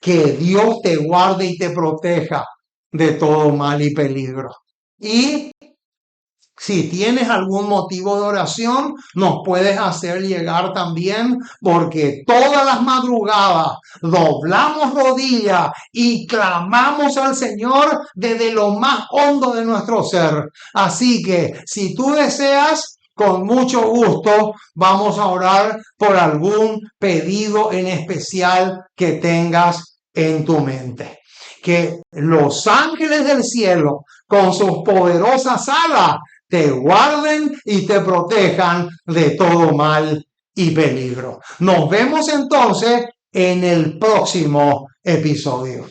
Que Dios te guarde y te proteja de todo mal y peligro. Y si tienes algún motivo de oración, nos puedes hacer llegar también, porque todas las madrugadas doblamos rodillas y clamamos al Señor desde lo más hondo de nuestro ser. Así que si tú deseas, con mucho gusto vamos a orar por algún pedido en especial que tengas en tu mente. Que los ángeles del cielo, con sus poderosas alas, te guarden y te protejan de todo mal y peligro. Nos vemos entonces en el próximo episodio.